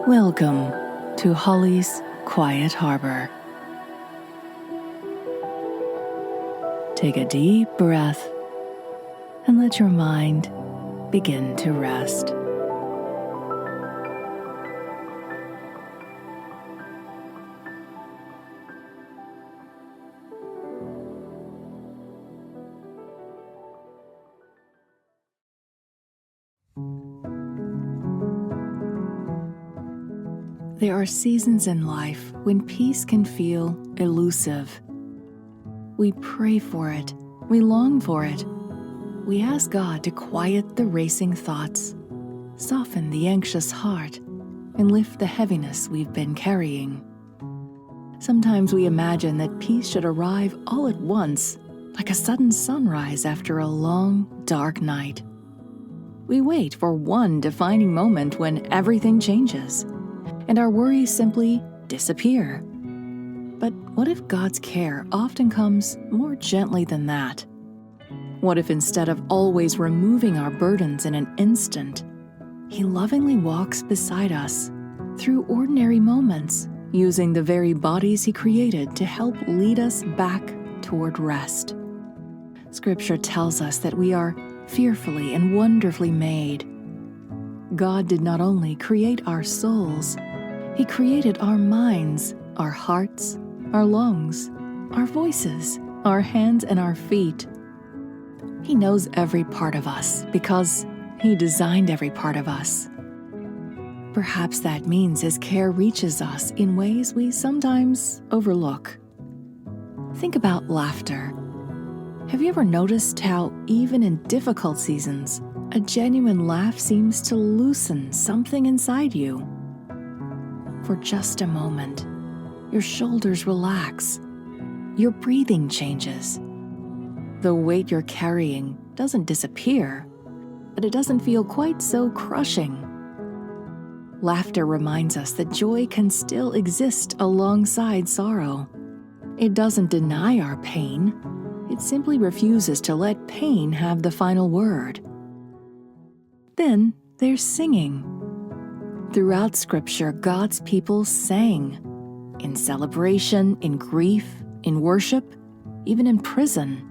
Welcome to Holly's Quiet Harbor. Take a deep breath and let your mind begin to rest. There are seasons in life when peace can feel elusive. We pray for it, we long for it. We ask God to quiet the racing thoughts, soften the anxious heart, and lift the heaviness we've been carrying. Sometimes we imagine that peace should arrive all at once, like a sudden sunrise after a long, dark night. We wait for one defining moment when everything changes, and our worries simply disappear. But what if God's care often comes more gently than that? What if instead of always removing our burdens in an instant, He lovingly walks beside us through ordinary moments, using the very bodies He created to help lead us back toward rest? Scripture tells us that we are fearfully and wonderfully made. God did not only create our souls, He created our minds, our hearts, our lungs, our voices, our hands, and our feet. He knows every part of us because He designed every part of us. Perhaps that means His care reaches us in ways we sometimes overlook. Think about laughter. Have you ever noticed how, even in difficult seasons, a genuine laugh seems to loosen something inside you? For just a moment, your shoulders relax, your breathing changes. The weight you're carrying doesn't disappear, but it doesn't feel quite so crushing. Laughter reminds us that joy can still exist alongside sorrow. It doesn't deny our pain, it simply refuses to let pain have the final word. Then there's singing. Throughout Scripture, God's people sang. In celebration, in grief, in worship, even in prison.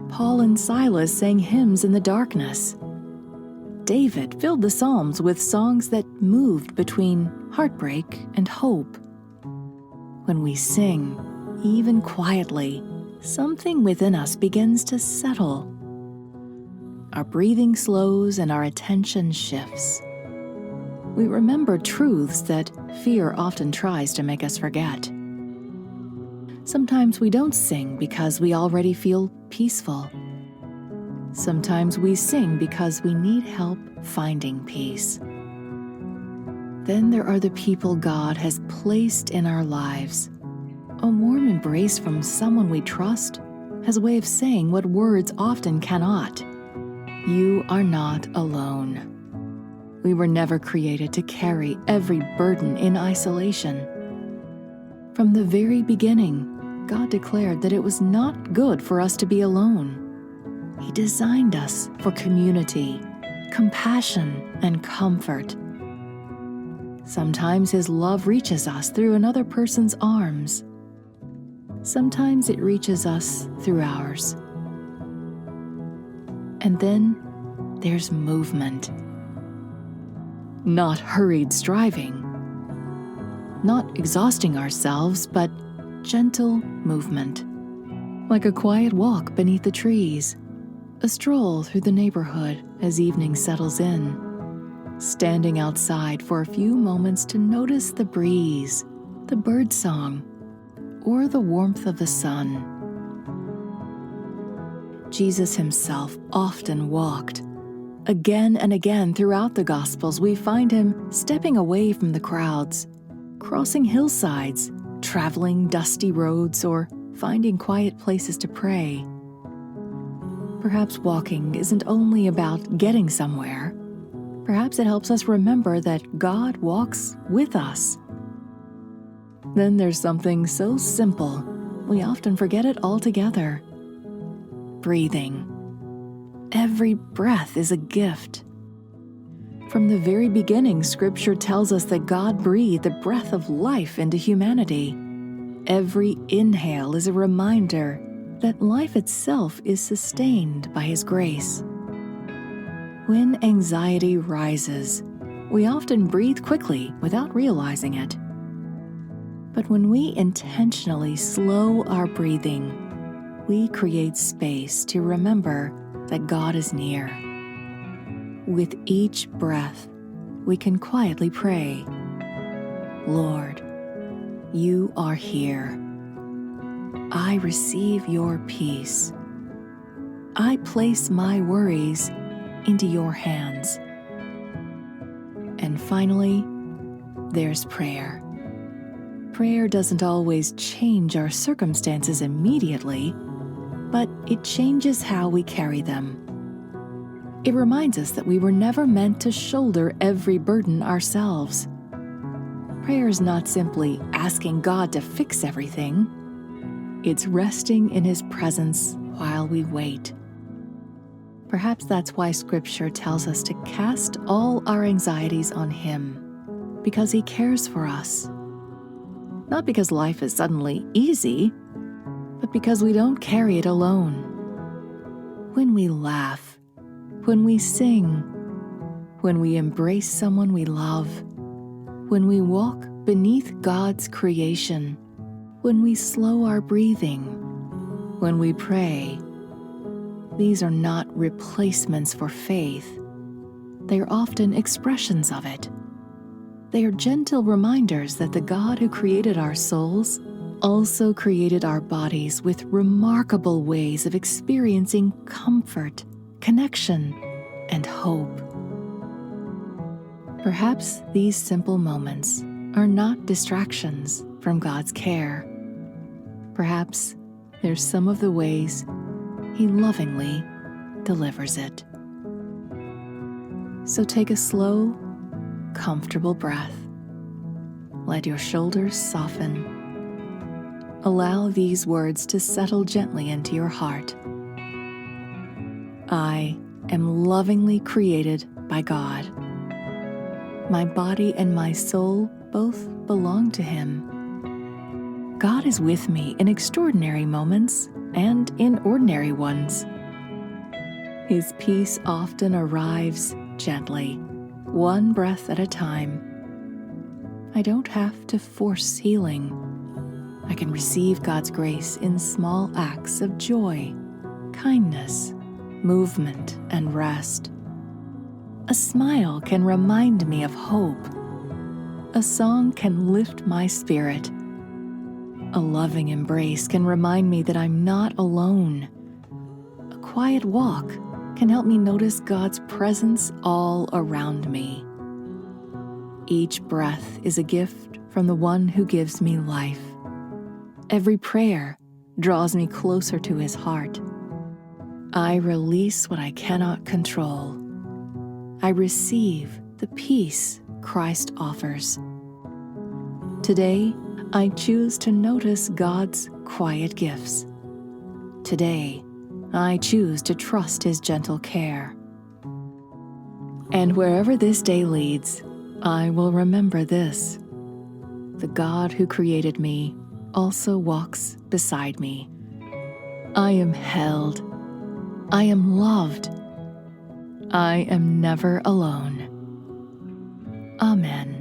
Paul and Silas sang hymns in the darkness. David filled the Psalms with songs that moved between heartbreak and hope. When we sing, even quietly, something within us begins to settle. Our breathing slows and our attention shifts. We remember truths that fear often tries to make us forget. Sometimes we don't sing because we already feel peaceful. Sometimes we sing because we need help finding peace. Then there are the people God has placed in our lives. A warm embrace from someone we trust has a way of saying what words often cannot. You are not alone. We were never created to carry every burden in isolation. From the very beginning, God declared that it was not good for us to be alone. He designed us for community, compassion, and comfort. Sometimes His love reaches us through another person's arms. Sometimes it reaches us through ours. And then there's movement. Not hurried striving, not exhausting ourselves, but gentle movement, like a quiet walk beneath the trees, a stroll through the neighborhood as evening settles in, standing outside for a few moments to notice the breeze, the birdsong, or the warmth of the sun. Jesus Himself often walked. Again and again throughout the Gospels, we find Him stepping away from the crowds, crossing hillsides, traveling dusty roads, or finding quiet places to pray. Perhaps walking isn't only about getting somewhere. Perhaps it helps us remember that God walks with us. Then there's something so simple, we often forget it altogether. Breathing. Every breath is a gift. From the very beginning, Scripture tells us that God breathed the breath of life into humanity. Every inhale is a reminder that life itself is sustained by His grace. When anxiety rises, we often breathe quickly without realizing it. But when we intentionally slow our breathing, we create space to remember that God is near. With each breath, we can quietly pray, "Lord, you are here. I receive your peace. I place my worries into your hands." And finally, there's prayer. Prayer doesn't always change our circumstances immediately, but it changes how we carry them. It reminds us that we were never meant to shoulder every burden ourselves. Prayer is not simply asking God to fix everything. It's resting in His presence while we wait. Perhaps that's why Scripture tells us to cast all our anxieties on Him, because He cares for us. Not because life is suddenly easy, but because we don't carry it alone. When we laugh, when we sing, when we embrace someone we love, when we walk beneath God's creation, when we slow our breathing, when we pray, these are not replacements for faith. They are often expressions of it. They are gentle reminders that the God who created our souls also created our bodies with remarkable ways of experiencing comfort, connection, and hope. Perhaps these simple moments are not distractions from God's care. Perhaps they're some of the ways He lovingly delivers it. So take a slow, comfortable breath. Let your shoulders soften. Allow these words to settle gently into your heart. I am lovingly created by God. My body and my soul both belong to Him. God is with me in extraordinary moments and in ordinary ones. His peace often arrives gently, one breath at a time. I don't have to force healing. I can receive God's grace in small acts of joy, kindness, movement, and rest. A smile can remind me of hope. A song can lift my spirit. A loving embrace can remind me that I'm not alone. A quiet walk can help me notice God's presence all around me. Each breath is a gift from the one who gives me life. Every prayer draws me closer to His heart. I release what I cannot control. I receive the peace Christ offers. Today, I choose to notice God's quiet gifts. Today, I choose to trust His gentle care. And wherever this day leads, I will remember this: the God who created me also walks beside me. I am held. I am loved. I am never alone. Amen.